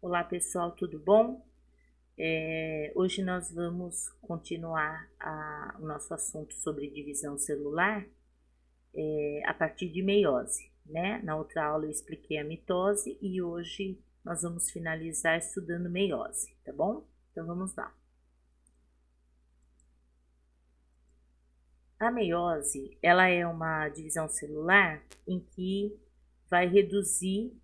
Olá pessoal, tudo bom? Hoje nós vamos continuar o nosso assunto sobre divisão celular a partir de meiose, né? Na outra aula eu expliquei a mitose e hoje nós vamos finalizar estudando meiose, tá bom? Então vamos lá. A meiose, ela é uma divisão celular em que vai reduzir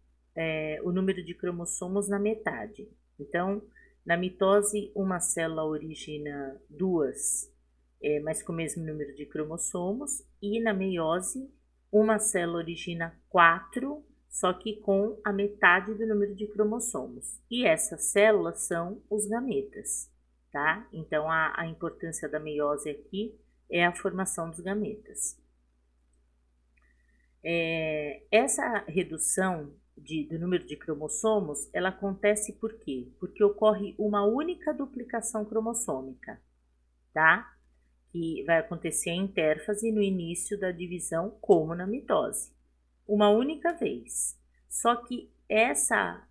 o número de cromossomos na metade. Então, na mitose, uma célula origina duas, mas com o mesmo número de cromossomos, e na meiose, uma célula origina quatro, só que com a metade do número de cromossomos. E essas células são os gametas, tá? Então, a importância da meiose aqui é a formação dos gametas. Essa redução do número de cromossomos, ela acontece por quê? Porque ocorre uma única duplicação cromossômica, tá? Que vai acontecer em intérfase no início da divisão, como na mitose. Uma única vez. Só que essa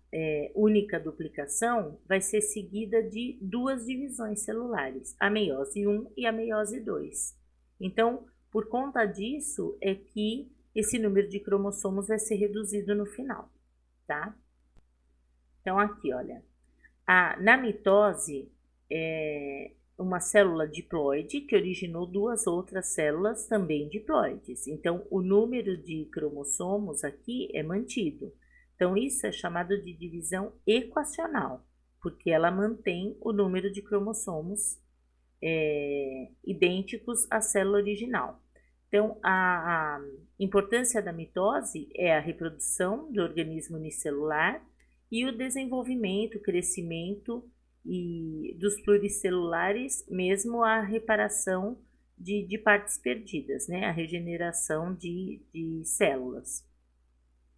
única duplicação vai ser seguida de duas divisões celulares, a meiose 1 e a meiose 2. Então, por conta disso, é que esse número de cromossomos vai ser reduzido no final, tá? Então, aqui, olha, na mitose, uma célula diploide que originou duas outras células também diploides. Então, o número de cromossomos aqui é mantido. Então, isso é chamado de divisão equacional, porque ela mantém o número de cromossomos idênticos à célula original. Então, a importância da mitose é a reprodução do organismo unicelular e o desenvolvimento, crescimento e dos pluricelulares, mesmo a reparação de partes perdidas, né? A regeneração de células.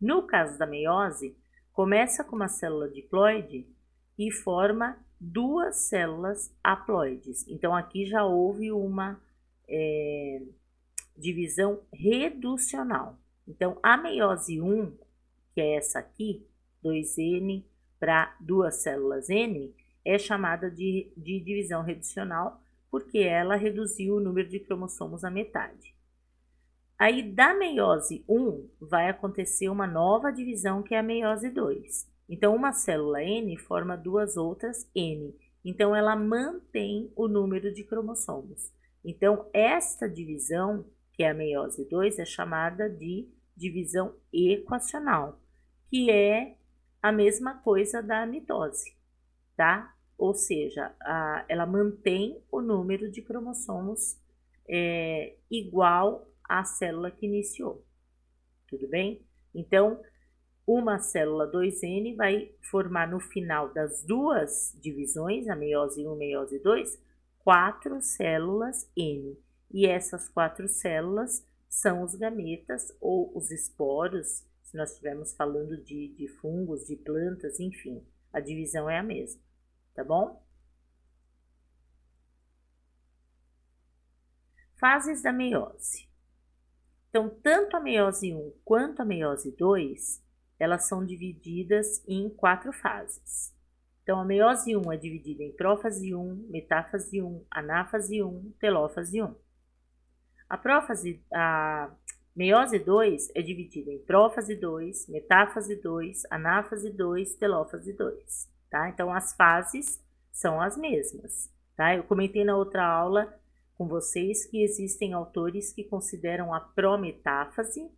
No caso da meiose, começa com uma célula diploide e forma duas células haploides. Então, aqui já houve uma divisão reducional. Então, a meiose 1, que é essa aqui, 2N para duas células N, é chamada de divisão reducional, porque ela reduziu o número de cromossomos à metade. Aí, da meiose 1, vai acontecer uma nova divisão, que é a meiose 2. Então, uma célula N forma duas outras N. Então, ela mantém o número de cromossomos. Então, esta divisão, que é a meiose 2, é chamada de divisão equacional, que é a mesma coisa da mitose, tá? Ou seja, ela mantém o número de cromossomos igual à célula que iniciou, tudo bem? Então, uma célula 2N vai formar no final das duas divisões, a meiose 1 e meiose 2, 4 células N. E essas 4 células são os gametas ou os esporos, se nós estivermos falando de fungos, de plantas, enfim, a divisão é a mesma, tá bom? Fases da meiose. Então, tanto a meiose 1 quanto a meiose 2, elas são divididas em 4 fases. Então, a meiose 1 é dividida em prófase 1, metáfase 1, anáfase 1, telófase 1. A meiose 2 é dividida em prófase 2, metáfase 2, anáfase 2, telófase 2, tá? Então, as fases são as mesmas, tá? Eu comentei na outra aula com vocês que existem autores que consideram a prometáfase,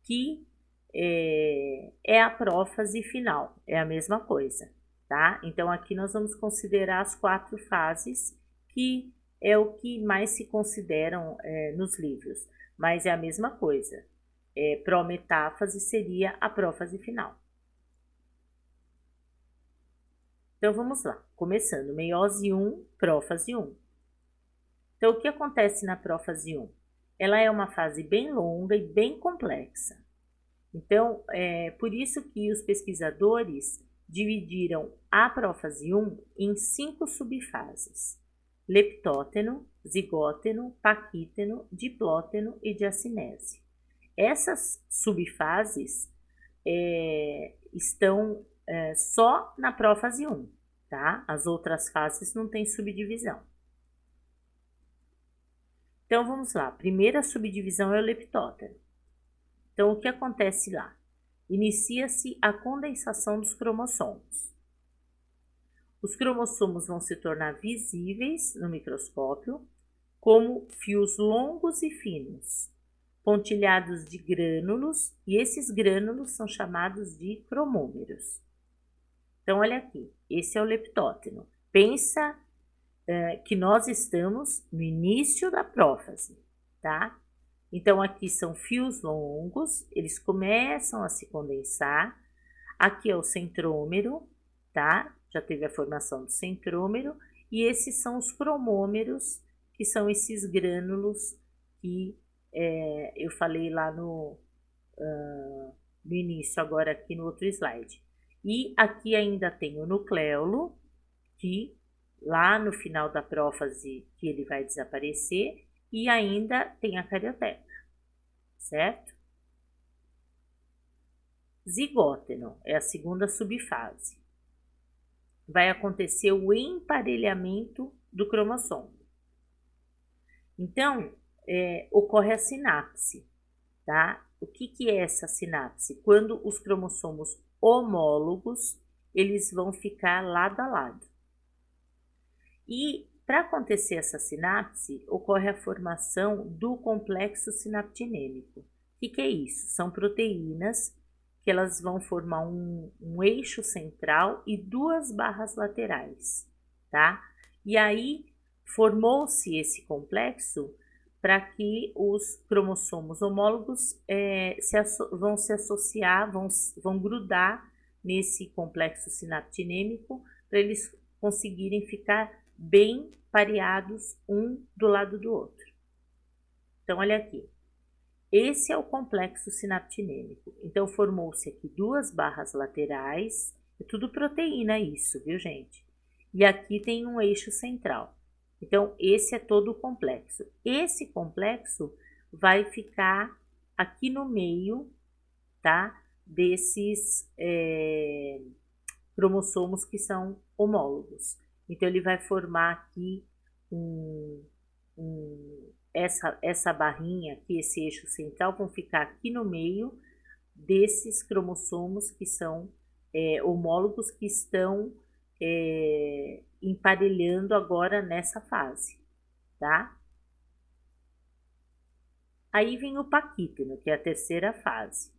que é a prófase final, é a mesma coisa, tá? Então, aqui nós vamos considerar as 4 fases, que é o que mais se consideram nos livros, mas é a mesma coisa. Prometáfase seria a prófase final. Então, vamos lá, começando, meiose 1, prófase 1. Então, o que acontece na prófase 1? Ela é uma fase bem longa e bem complexa. Então, por isso que os pesquisadores dividiram a prófase 1 em 5 subfases: leptóteno, zigóteno, paquíteno, diplóteno e diacinese. Essas subfases estão só na prófase 1, tá? As outras fases não tem subdivisão. Então, vamos lá. Primeira subdivisão é o leptótero. Então, o que acontece lá? Inicia-se a condensação dos cromossomos. Os cromossomos vão se tornar visíveis no microscópio como fios longos e finos, pontilhados de grânulos, e esses grânulos são chamados de cromômeros. Então, olha aqui, esse é o leptóteno. Pensa que nós estamos no início da prófase, tá? Então, aqui são fios longos, eles começam a se condensar. Aqui é o centrômero, tá? Já teve a formação do centrômero. E esses são os cromômeros, que são esses grânulos que eu falei lá no início, agora aqui no outro slide. E aqui ainda tem o nucleolo, que lá no final da prófase que ele vai desaparecer, e ainda tem a carioteca, certo? Zigóteno é a segunda subfase. Vai acontecer o emparelhamento do cromossomo. Então, ocorre a sinapse, tá? O que é essa sinapse? Quando os cromossomos homólogos, eles vão ficar lado a lado. E para acontecer essa sinapse, ocorre a formação do complexo sinaptinêmico. O que é isso? São proteínas que elas vão formar um eixo central e duas barras laterais, tá? E aí formou-se esse complexo para que os cromossomos homólogos vão se associar, vão grudar nesse complexo sinaptinêmico para eles conseguirem ficar bem pareados um do lado do outro. Então, olha aqui. Esse é o complexo sinaptinêmico. Então, formou-se aqui duas barras laterais. É tudo proteína isso, viu, gente? E aqui tem um eixo central. Então, esse é todo o complexo. Esse complexo vai ficar aqui no meio, tá? Desses cromossomos que são homólogos. Então, ele vai formar aqui essa barrinha aqui, esse eixo central, vão ficar aqui no meio desses cromossomos que são homólogos, que estão emparelhando agora nessa fase, tá? Aí vem o paquíteno, que é a terceira fase.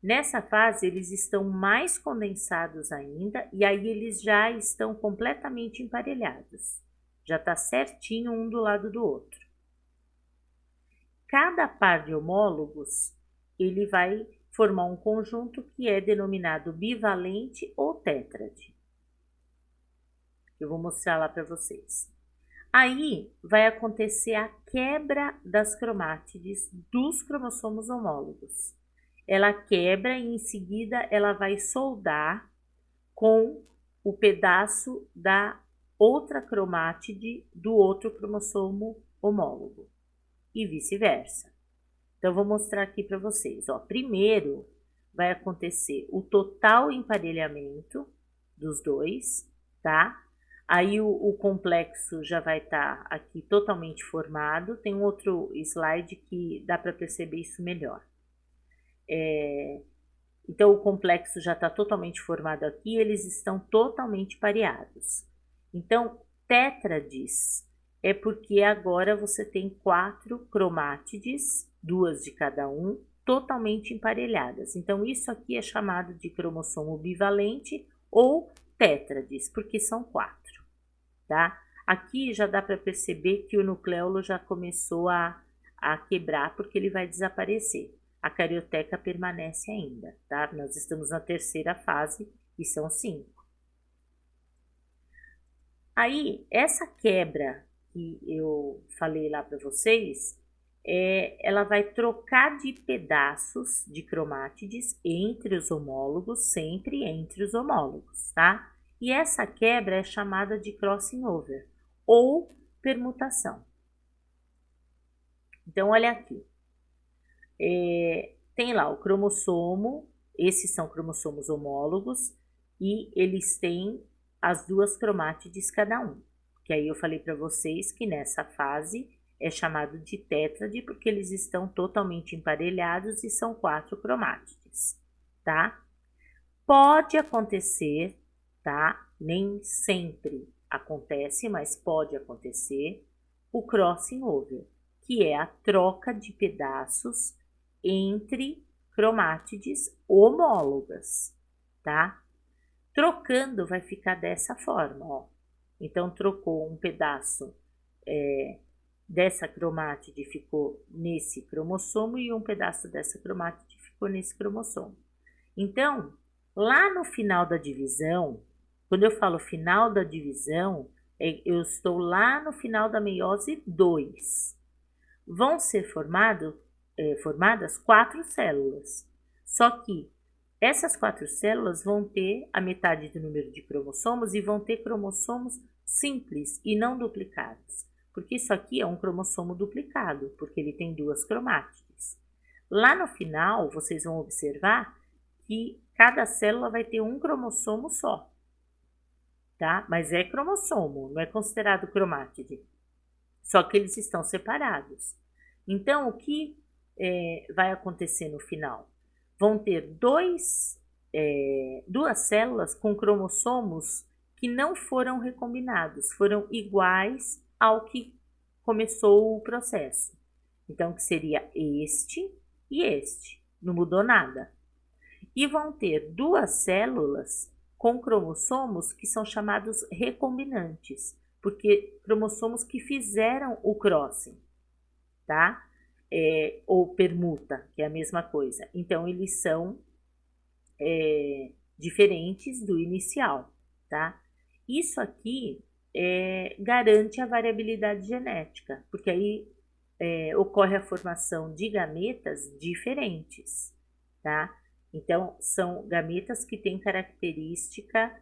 Nessa fase, eles estão mais condensados ainda, e aí eles já estão completamente emparelhados. Já está certinho um do lado do outro. Cada par de homólogos, ele vai formar um conjunto que é denominado bivalente ou tétrade. Eu vou mostrar lá para vocês. Aí vai acontecer a quebra das cromátides dos cromossomos homólogos. Ela quebra e em seguida ela vai soldar com o pedaço da outra cromátide do outro cromossomo homólogo e vice-versa. Então, vou mostrar aqui para vocês. Ó, primeiro vai acontecer o total emparelhamento dos dois, tá? Aí o complexo já vai estar aqui totalmente formado. Tem um outro slide que dá para perceber isso melhor. Então, o complexo já está totalmente formado aqui, eles estão totalmente pareados. Então, tétrades é porque agora você tem 4 cromátides, 2 de cada um, totalmente emparelhadas. Então, isso aqui é chamado de cromossomo bivalente ou tétrades, porque são 4, tá? Aqui já dá para perceber que o nucleolo já começou a quebrar, porque ele vai desaparecer. A carioteca permanece ainda, tá? Nós estamos na terceira fase e são 5. Aí, essa quebra que eu falei lá para vocês, ela vai trocar de pedaços de cromátides entre os homólogos, sempre entre os homólogos, tá? E essa quebra é chamada de crossing over ou permutação. Então, olha aqui. Tem lá o cromossomo Esses são cromossomos homólogos e eles têm as duas cromátides cada um. Que aí eu falei para vocês que nessa fase é chamado de tétrade porque eles estão totalmente emparelhados e são 4 cromátides, tá? Pode acontecer, tá? Nem sempre acontece, mas pode acontecer o crossing over, que é a troca de pedaços entre cromátides homólogas, tá? Trocando vai ficar dessa forma, ó. Então, trocou um pedaço dessa cromátide ficou nesse cromossomo e um pedaço dessa cromátide ficou nesse cromossomo. Então, lá no final da divisão, quando eu falo final da divisão, eu estou lá no final da meiose 2. Vão ser formadas 4 células. Só que essas 4 células vão ter a metade do número de cromossomos e vão ter cromossomos simples e não duplicados. Porque isso aqui é um cromossomo duplicado, porque ele tem 2 cromátides. Lá no final, vocês vão observar que cada célula vai ter um cromossomo só, tá? Mas é cromossomo, não é considerado cromátide. Só que eles estão separados. Então, o que vai acontecer no final? Vão ter duas células com cromossomos que não foram recombinados, foram iguais ao que começou o processo. Então, que seria este e este, não mudou nada. E vão ter 2 células com cromossomos que são chamados recombinantes, porque cromossomos que fizeram o crossing, tá? Ou permuta, que é a mesma coisa. Então, eles são diferentes do inicial, tá? Isso aqui garante a variabilidade genética, porque aí ocorre a formação de gametas diferentes, tá? Então, são gametas que têm característica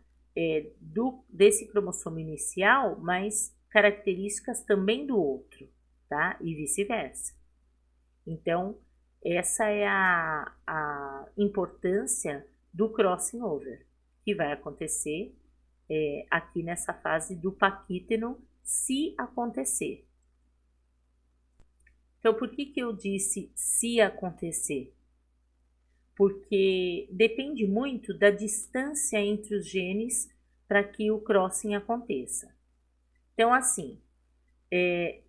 desse cromossomo inicial, mas características também do outro, tá? E vice-versa. Então, essa é a importância do crossing over, que vai acontecer aqui nessa fase do paquíteno, se acontecer. Então, por que eu disse se acontecer? Porque depende muito da distância entre os genes para que o crossing aconteça. Então, assim,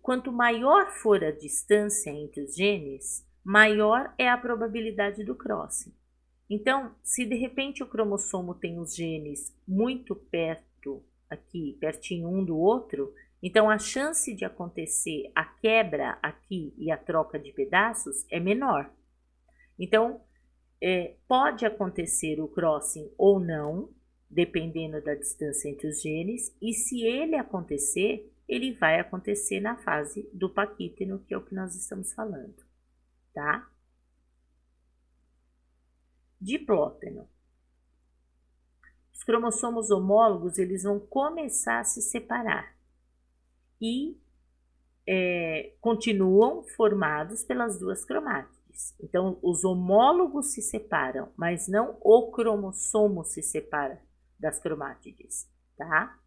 quanto maior for a distância entre os genes, maior é a probabilidade do crossing. Então, se de repente o cromossomo tem os genes muito perto, aqui, pertinho um do outro, então a chance de acontecer a quebra aqui e a troca de pedaços é menor. Então, pode acontecer o crossing ou não, dependendo da distância entre os genes, e se ele acontecer, ele vai acontecer na fase do paquíteno, que é o que nós estamos falando, tá? Diplóteno. Os cromossomos homólogos, eles vão começar a se separar e continuam formados pelas 2 cromátides. Então, os homólogos se separam, mas não o cromossomo se separa das cromátides, tá?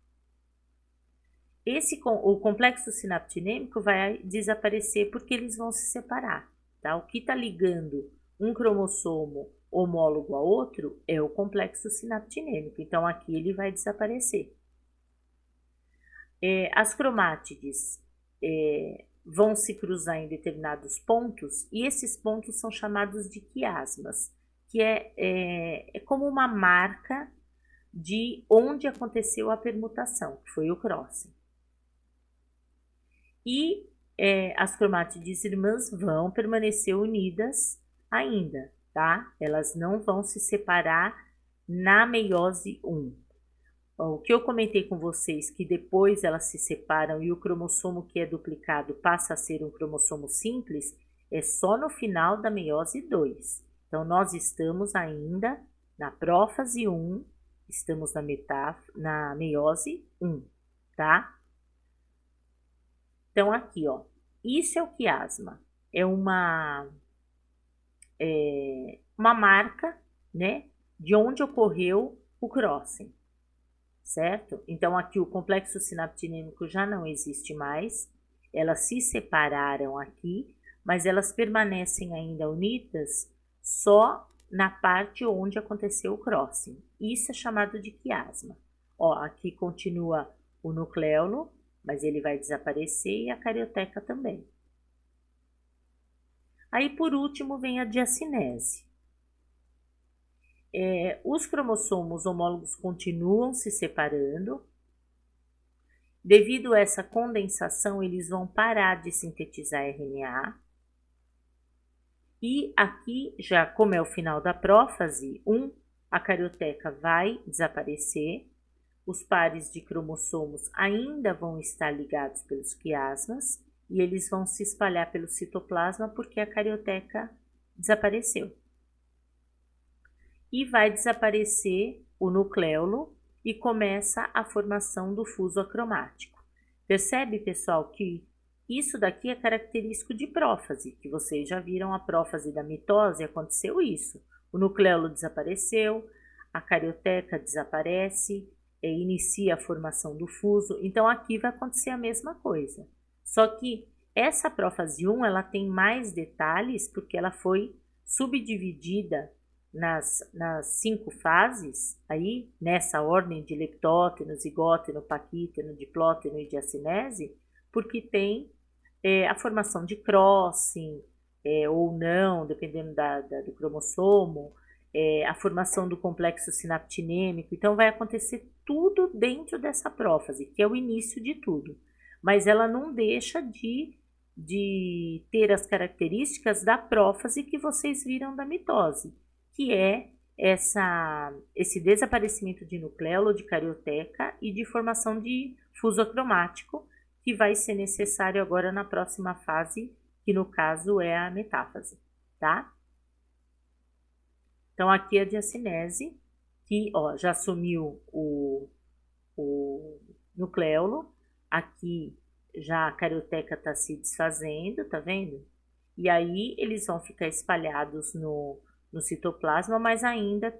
O complexo sinaptinêmico vai desaparecer porque eles vão se separar, tá? O que está ligando um cromossomo homólogo a outro é o complexo sinaptinêmico, então aqui ele vai desaparecer. As cromátides vão se cruzar em determinados pontos e esses pontos são chamados de quiasmas, que é como uma marca de onde aconteceu a permutação, que foi o crossing. E as cromátides irmãs vão permanecer unidas ainda, tá? Elas não vão se separar na meiose 1. O que eu comentei com vocês, que depois elas se separam e o cromossomo que é duplicado passa a ser um cromossomo simples, é só no final da meiose 2. Então, nós estamos ainda na prófase 1, estamos na meiose 1, tá? Então, aqui, ó, isso é o quiasma. É uma marca né, de onde ocorreu o crossing, certo? Então, aqui o complexo sinaptinêmico já não existe mais, elas se separaram aqui, mas elas permanecem ainda unidas só na parte onde aconteceu o crossing. Isso é chamado de quiasma. Ó, aqui continua o nucleolo, mas ele vai desaparecer e a carioteca também. Aí, por último, vem a diacinese. Os cromossomos homólogos continuam se separando. Devido a essa condensação, eles vão parar de sintetizar RNA. E aqui, já como é o final da prófase, a carioteca vai desaparecer. Os pares de cromossomos ainda vão estar ligados pelos quiasmas e eles vão se espalhar pelo citoplasma porque a carioteca desapareceu. E vai desaparecer o nucleolo e começa a formação do fuso acromático. Percebe, pessoal, que isso daqui é característico de prófase, que vocês já viram a prófase da mitose, aconteceu isso. O nucleolo desapareceu, a carioteca desaparece, inicia a formação do fuso. Então, aqui vai acontecer a mesma coisa. Só que essa prófase 1, ela tem mais detalhes porque ela foi subdividida nas 5 fases, aí, nessa ordem de leptóteno, zigóteno, paquíteno, diplóteno e diacinese, porque tem a formação de crossing, ou não, dependendo do cromossomo, a formação do complexo sinaptinêmico. Então, vai acontecer tudo dentro dessa prófase, que é o início de tudo. Mas ela não deixa de ter as características da prófase que vocês viram da mitose, que é esse desaparecimento de nucleolo, de carioteca e de formação de fuso acromático, que vai ser necessário agora na próxima fase, que no caso é a metáfase, tá? Então, aqui a diacinese, que ó, já assumiu o nucleolo, aqui já a carioteca está se desfazendo, tá vendo? E aí eles vão ficar espalhados no citoplasma, mas ainda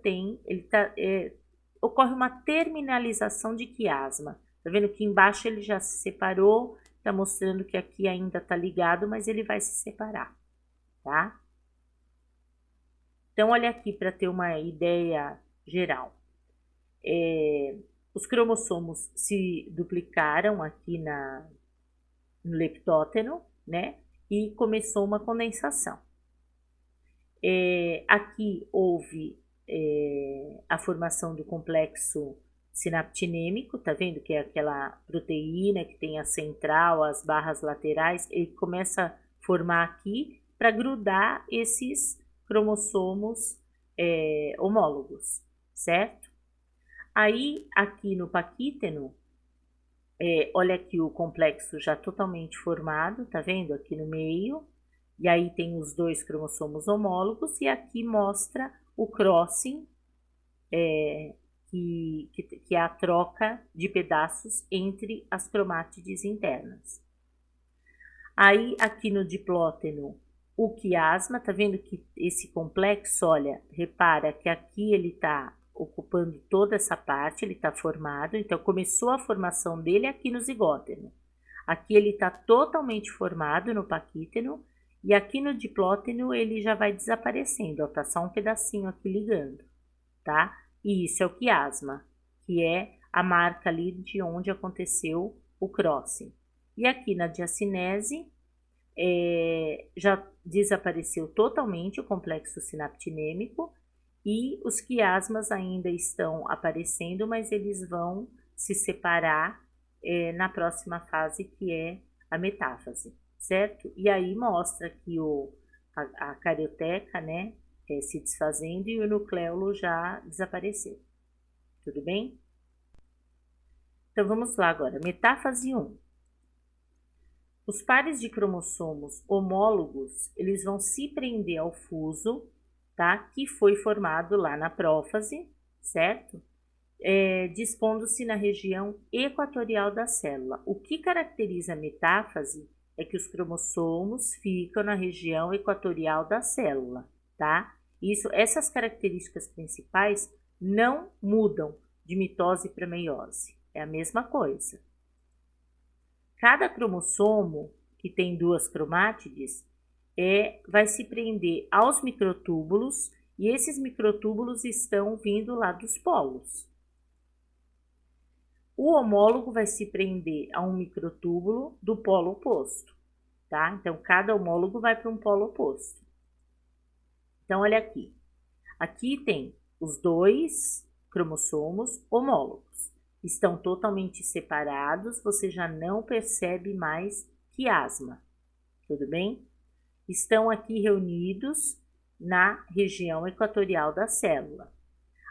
ocorre uma terminalização de quiasma. Tá vendo que embaixo ele já se separou, tá mostrando que aqui ainda tá ligado, mas ele vai se separar, tá? Então, olha aqui para ter uma ideia geral. Os cromossomos se duplicaram aqui no leptóteno, né? E começou uma condensação. Aqui houve a formação do complexo sinaptinêmico, tá vendo? Que é aquela proteína que tem a central, as barras laterais, ele começa a formar aqui para grudar esses cromossomos homólogos, certo? Aí, aqui no paquíteno, olha aqui o complexo já totalmente formado, tá vendo? Aqui no meio. E aí tem os 2 cromossomos homólogos e aqui mostra o crossing, que é a troca de pedaços entre as cromátides internas. Aí aqui no diplóteno, o quiasma, tá vendo que esse complexo, olha, repara que aqui ele tá ocupando toda essa parte, ele tá formado, então começou a formação dele aqui no zigóteno. Aqui ele tá totalmente formado no paquíteno, e aqui no diplóteno ele já vai desaparecendo, ó, tá só um pedacinho aqui ligando, tá? E isso é o quiasma, que é a marca ali de onde aconteceu o crossing. E aqui na diacinese, já desapareceu totalmente o complexo sinaptinêmico e os quiasmas ainda estão aparecendo, mas eles vão se separar na próxima fase, que é a metáfase, certo? E aí mostra que a carioteca, né, se desfazendo e o nucleolo já desapareceu. Tudo bem? Então, vamos lá agora. Metáfase 1. Os pares de cromossomos homólogos, eles vão se prender ao fuso, tá? Que foi formado lá na prófase, certo? Dispondo-se na região equatorial da célula. O que caracteriza a metáfase é que os cromossomos ficam na região equatorial da célula, tá? Essas características principais não mudam de mitose para meiose. É a mesma coisa. Cada cromossomo que tem duas cromátides vai se prender aos microtúbulos e esses microtúbulos estão vindo lá dos polos. O homólogo vai se prender a um microtúbulo do polo oposto, tá? Então, cada homólogo vai para um polo oposto. Então, olha aqui. Aqui tem os dois cromossomos homólogos. Estão totalmente separados, você já não percebe mais quiasma, tudo bem? Estão aqui reunidos na região equatorial da célula.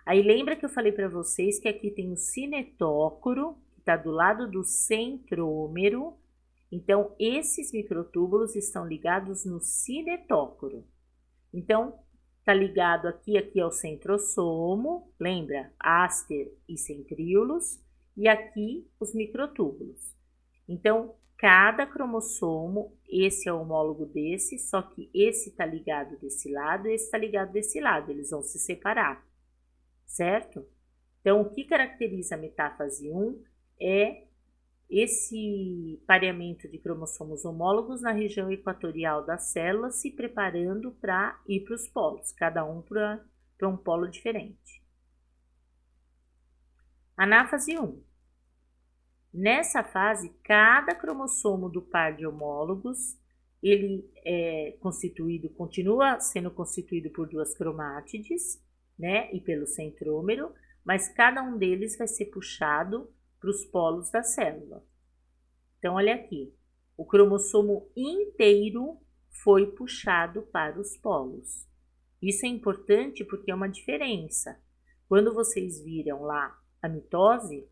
Aí lembra que eu falei para vocês que aqui tem o cinetócoro, que está do lado do centrômero. Então, esses microtúbulos estão ligados no cinetócoro. Então, está ligado aqui ao centrosomo, lembra? Áster e centríolos, e aqui os microtúbulos. Então, cada cromossomo, esse é o homólogo desse, só que esse está ligado desse lado, esse está ligado desse lado, eles vão se separar. Certo? Então, o que caracteriza a metáfase 1 é esse pareamento de cromossomos homólogos na região equatorial da célula se preparando para ir para os polos, cada um para um polo diferente. Anáfase 1. Nessa fase, cada cromossomo do par de homólogos, ele continua sendo constituído por duas cromátides, né, e pelo centrômero, mas cada um deles vai ser puxado para os polos da célula. Então, olha aqui, o cromossomo inteiro foi puxado para os polos. Isso é importante porque é uma diferença. Quando vocês viram lá a mitose,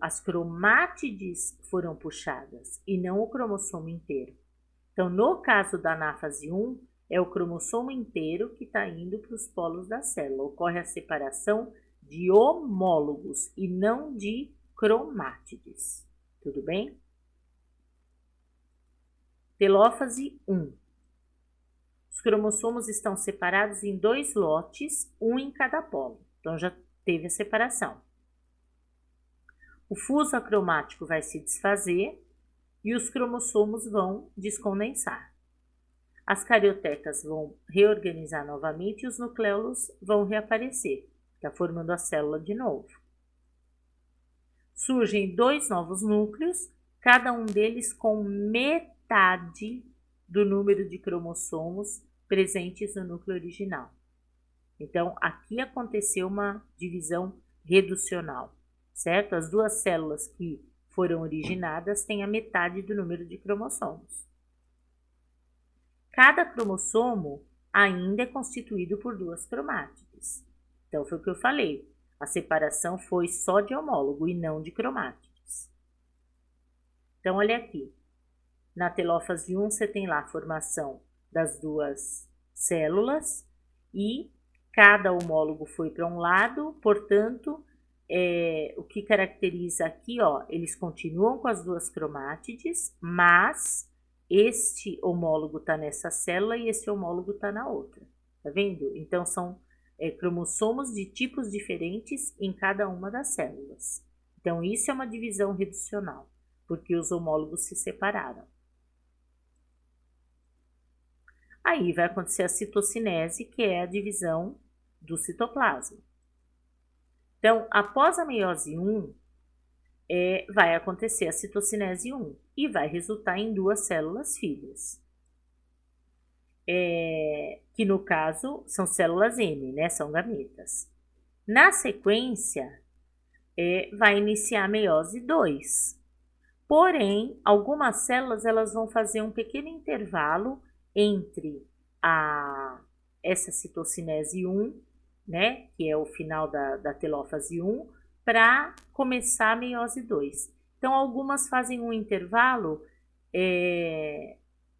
as cromátides foram puxadas e não o cromossomo inteiro. Então, no caso da anáfase 1, é o cromossomo inteiro que está indo para os polos da célula. Ocorre a separação de homólogos e não de cromátides. Tudo bem? Telófase 1. Os cromossomos estão separados em 2 lotes, um em cada polo. Então, já teve a separação. O fuso acromático vai se desfazer e os cromossomos vão descondensar. As cariotetas vão reorganizar novamente e os nucleolos vão reaparecer, está formando a célula de novo. Surgem 2 novos núcleos, cada um deles com metade do número de cromossomos presentes no núcleo original. Então, aqui aconteceu uma divisão reducional, certo? As 2 células que foram originadas têm a metade do número de cromossomos. Cada cromossomo ainda é constituído por 2 cromátides. Então, foi o que eu falei. A separação foi só de homólogo e não de cromátides. Então, olha aqui. Na telófase 1, você tem lá a formação das 2 células e cada homólogo foi para um lado, portanto, o que caracteriza aqui, ó, eles continuam com as 2 cromátides, mas este homólogo está nessa célula e esse homólogo está na outra, tá vendo? Então, são cromossomos de tipos diferentes em cada uma das células. Então, isso é uma divisão reducional, porque os homólogos se separaram. Aí vai acontecer a citocinese, que é a divisão do citoplasma. Então, após a meiose 1, vai acontecer a citocinese 1 e vai resultar em 2 células filhas, que no caso são células M, né? São gametas. Na sequência, vai iniciar a meiose 2. Porém, algumas células elas vão fazer um pequeno intervalo entre essa citocinese 1, né? Que é o final da telófase 1, para começar a meiose 2. Então, algumas fazem um intervalo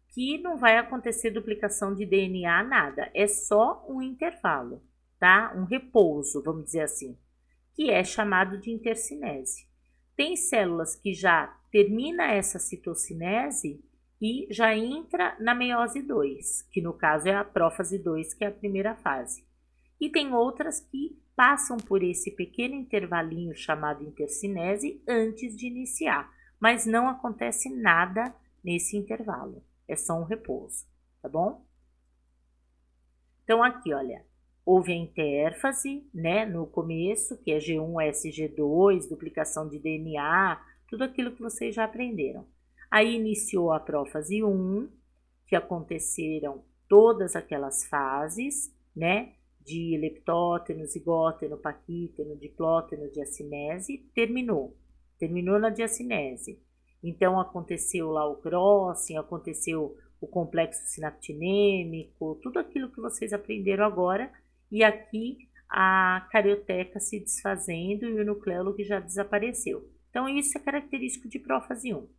que não vai acontecer duplicação de DNA, nada. É só um intervalo, tá? Um repouso, vamos dizer assim, que é chamado de intercinese. Tem células que já termina essa citocinese e já entra na meiose 2, que no caso é a prófase 2, que é a primeira fase. E tem outras que passam por esse pequeno intervalinho chamado intercinese antes de iniciar, mas não acontece nada nesse intervalo, é só um repouso, tá bom? Então aqui, olha, houve a intérfase, né, no começo, que é G1S, G2, duplicação de DNA, tudo aquilo que vocês já aprenderam. Aí iniciou a prófase 1, que aconteceram todas aquelas fases, né, de leptóteno, zigóteno, paquíteno, diplóteno, diacinese, terminou na diacinese. Então aconteceu lá o crossing, aconteceu o complexo sinaptinêmico, tudo aquilo que vocês aprenderam agora, e aqui a carioteca se desfazendo e o nucleolo que já desapareceu. Então isso é característico de prófase 1.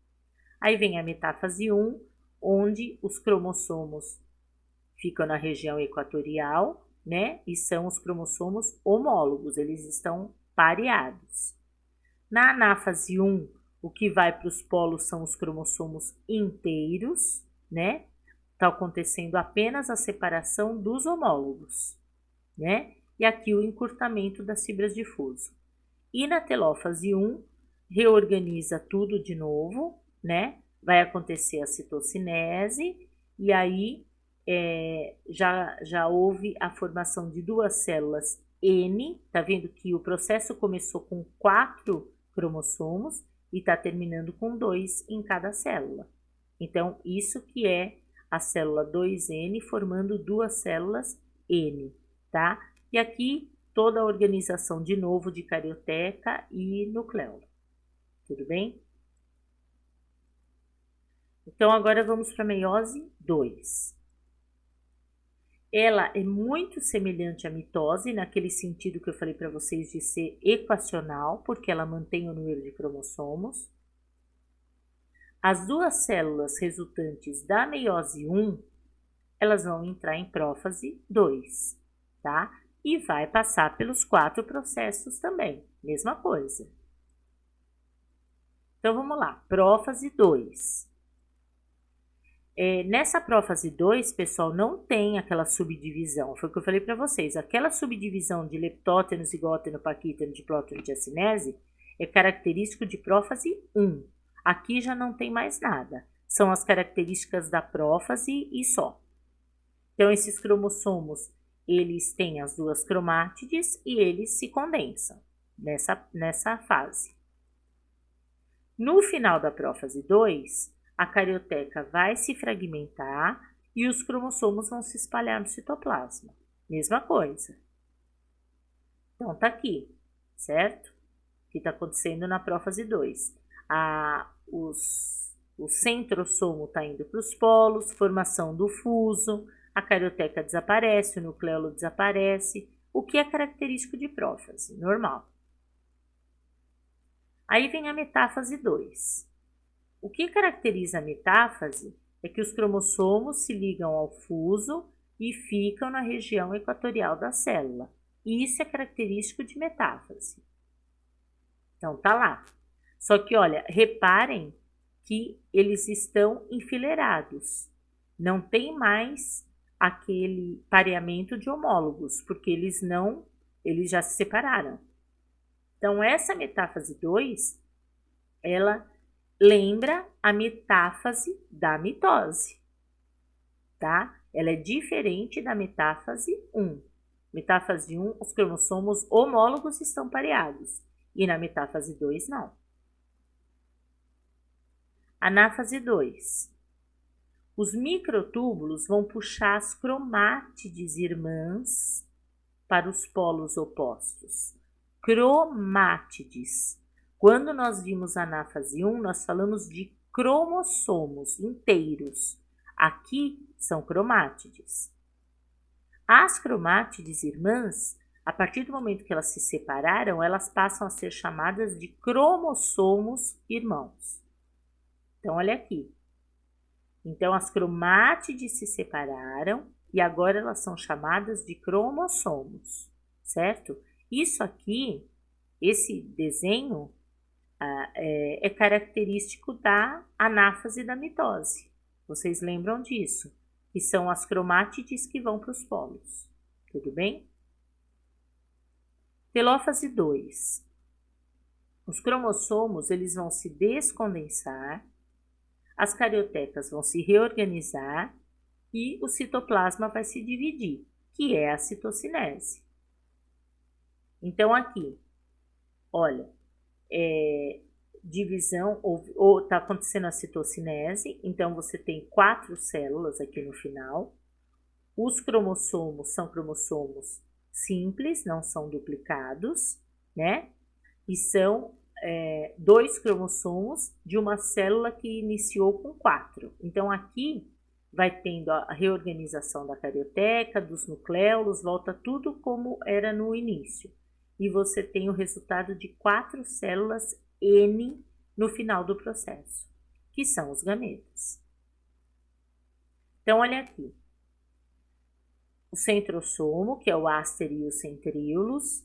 Aí vem a metáfase 1, onde os cromossomos ficam na região equatorial, né? E são os cromossomos homólogos, eles estão pareados. Na anáfase 1, o que vai para os polos são os cromossomos inteiros, né? Está acontecendo apenas a separação dos homólogos, né? E aqui o encurtamento das fibras de fuso. E na telófase 1, reorganiza tudo de novo, né? Vai acontecer a citocinese e aí já houve a formação de duas células N, tá vendo que o processo começou com 4 cromossomos e está terminando com 2 em cada célula. Então, isso que é a célula 2N formando duas células N, tá? E aqui toda a organização de novo de carioteca e nucleolo. Tudo bem? Então, agora vamos para a meiose 2. Ela é muito semelhante à mitose, naquele sentido que eu falei para vocês de ser equacional, porque ela mantém o número de cromossomos. As duas células resultantes da meiose 1, elas vão entrar em prófase 2, tá? E vai passar pelos 4 processos também, mesma coisa. Então, vamos lá, prófase 2. Nessa prófase 2, pessoal, não tem aquela subdivisão. Foi o que eu falei para vocês. Aquela subdivisão de leptóteno, zigóteno, paquíteno, diplóteno, diacinese é característico de prófase 1. Aqui já não tem mais nada. São as características da prófase e só. Então, esses cromossomos, eles têm as duas cromátides e eles se condensam nessa fase. No final da prófase 2, a carioteca vai se fragmentar e os cromossomos vão se espalhar no citoplasma. Mesma coisa. Então, tá aqui, certo? O que está acontecendo na prófase 2? O centrosomo está indo para os polos, formação do fuso, a carioteca desaparece, o nucleolo desaparece, o que é característico de prófase, normal. Aí vem a metáfase 2. O que caracteriza a metáfase é que os cromossomos se ligam ao fuso e ficam na região equatorial da célula. Isso é característico de metáfase. Então, tá lá. Só que, olha, reparem que eles estão enfileirados. Não tem mais aquele pareamento de homólogos, porque eles já se separaram. Então, essa metáfase 2, ela lembra a metáfase da mitose, tá? Ela é diferente da metáfase 1. Metáfase 1, os cromossomos homólogos estão pareados, e na metáfase 2, não. Anáfase 2. Os microtúbulos vão puxar as cromátides irmãs para os polos opostos. Cromátides. Quando nós vimos a anáfase 1, nós falamos de cromossomos inteiros. Aqui são cromátides. As cromátides irmãs, a partir do momento que elas se separaram, elas passam a ser chamadas de cromossomos irmãos. Então, olha aqui. Então, as cromátides se separaram e agora elas são chamadas de cromossomos, certo? Isso aqui, esse desenho, é característico da anáfase da mitose, Vocês lembram disso? Que são as cromátides que vão para os polos. Tudo bem? Telófase 2. Os cromossomos eles vão se descondensar, as cariotecas vão se reorganizar e o citoplasma vai se dividir, que é a citocinese. Então, aqui, olha, divisão, ou tá acontecendo a citocinese, então você tem 4 células aqui no final. Os cromossomos são cromossomos simples, não são duplicados, né? E são 2 cromossomos de uma célula que iniciou com 4. Então, aqui vai tendo a reorganização da carioteca, dos nucléolos, volta tudo como era no início. E você tem o resultado de 4 células N no final do processo, que são os gametas. Então, olha aqui. O centrosomo, que é o áster e os centríolos,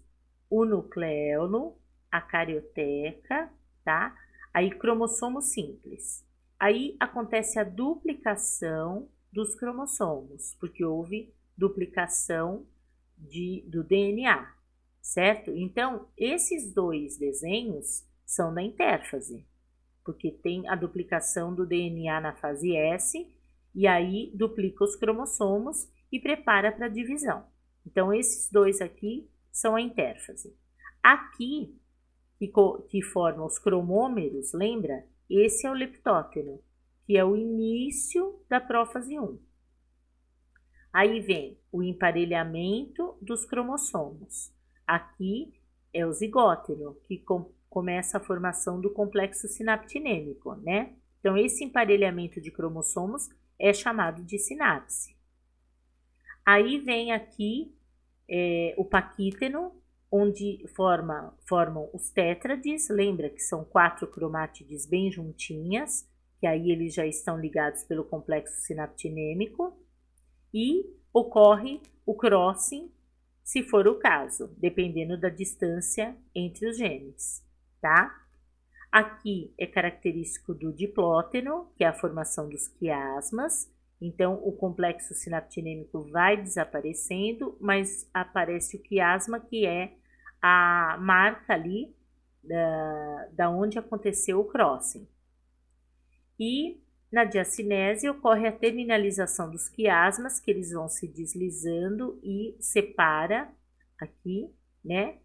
o nucleolo, a carioteca, tá? Aí, cromossomo simples. Aí, acontece a duplicação dos cromossomos, porque houve duplicação do DNA, certo? Então, esses 2 desenhos são da intérfase, porque tem a duplicação do DNA na fase S, e aí duplica os cromossomos e prepara para a divisão. Então, esses 2 aqui são a intérfase. Aqui, que formam os cromômeros, lembra? Esse é o leptóteno, que é o início da prófase 1. Aí vem o emparelhamento dos cromossomos. Aqui é o zigóteno, que começa a formação do complexo sinaptinêmico, né? Então, esse emparelhamento de cromossomos é chamado de sinapse. Aí vem aqui o paquíteno, onde formam os tétrades, lembra que são 4 cromátides bem juntinhas, que aí eles já estão ligados pelo complexo sinaptinêmico, e ocorre o crossing, se for o caso, dependendo da distância entre os genes, tá? Aqui é característico do diplóteno, que é a formação dos quiasmas. Então, o complexo sinaptinêmico vai desaparecendo, mas aparece o quiasma, que é a marca ali da onde aconteceu o crossing. E na diacinese ocorre a terminalização dos quiasmas, que eles vão se deslizando e separa aqui, né,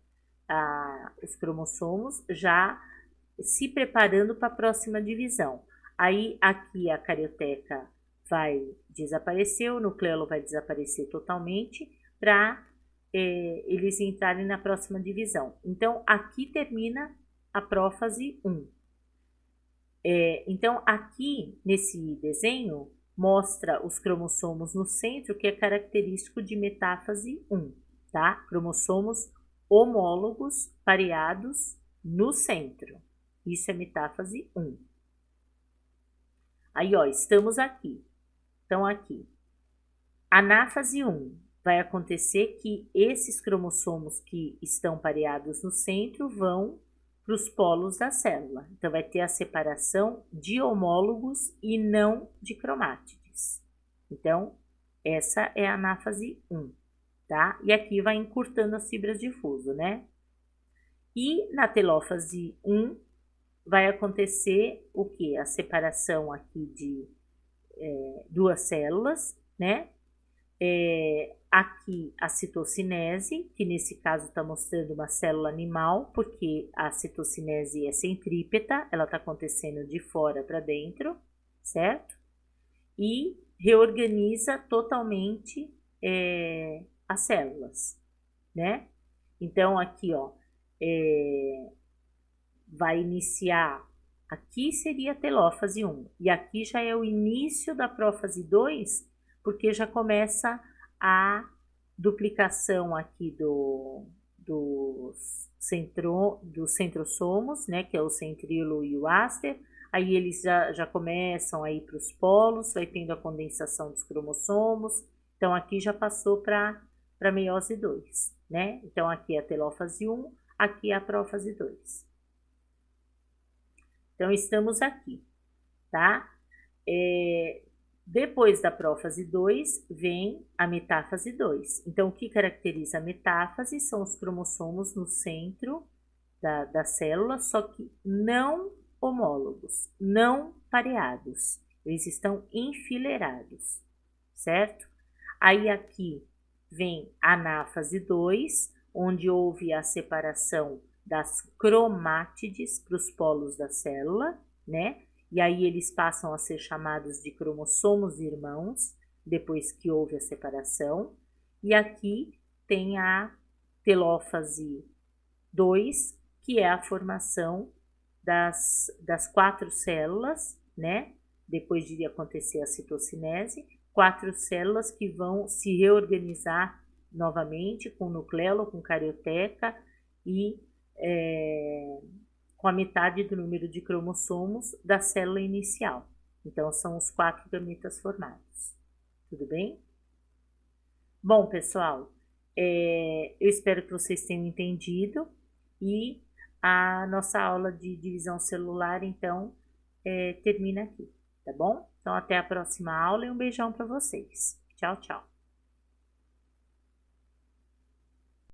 os cromossomos, já se preparando para a próxima divisão. Aí aqui a carioteca vai desaparecer, o nucleolo vai desaparecer totalmente para eles entrarem na próxima divisão. Então, aqui termina a prófase 1. Então, aqui nesse desenho, mostra os cromossomos no centro, que é característico de metáfase 1, tá? Cromossomos homólogos pareados no centro. Isso é metáfase 1. Aí, ó, estamos aqui. Então, aqui. Anáfase 1 vai acontecer que esses cromossomos que estão pareados no centro vão para os polos da célula. Então, vai ter a separação de homólogos e não de cromátides. Então, essa é a anáfase 1, tá? E aqui vai encurtando as fibras de fuso, né? E na telófase 1 vai acontecer o que? A separação aqui de 2 células, né? Aqui a citocinese, que nesse caso está mostrando uma célula animal, porque a citocinese é centrípeta, ela está acontecendo de fora para dentro, certo? E reorganiza totalmente as células, né? Então, aqui, ó, vai iniciar, aqui seria a telófase 1, e aqui já é o início da prófase 2, porque já começa a duplicação aqui dos centrossomos, né, que é o centríolo e o áster. Aí eles já começam a ir para os polos, vai tendo a condensação dos cromossomos. Então, aqui já passou para a meiose 2, né? Então, aqui é a telófase 1, aqui é a prófase 2. Então, estamos aqui, tá? Depois da prófase 2, vem a metáfase 2. Então, o que caracteriza a metáfase são os cromossomos no centro da célula, só que não homólogos, não pareados. Eles estão enfileirados, certo? Aí aqui vem a anáfase 2, onde houve a separação das cromátides para os polos da célula, né? E aí eles passam a ser chamados de cromossomos irmãos, depois que houve a separação. E aqui tem a telófase 2, que é a formação das 4 células, né? Depois de acontecer a citocinese, 4 células que vão se reorganizar novamente com nucleolo, com carioteca e com a metade do número de cromossomos da célula inicial. Então, são os 4 gametas formados. Tudo bem? Bom, pessoal, eu espero que vocês tenham entendido e a nossa aula de divisão celular, então, termina aqui, tá bom? Então, até a próxima aula e um beijão para vocês. Tchau, tchau.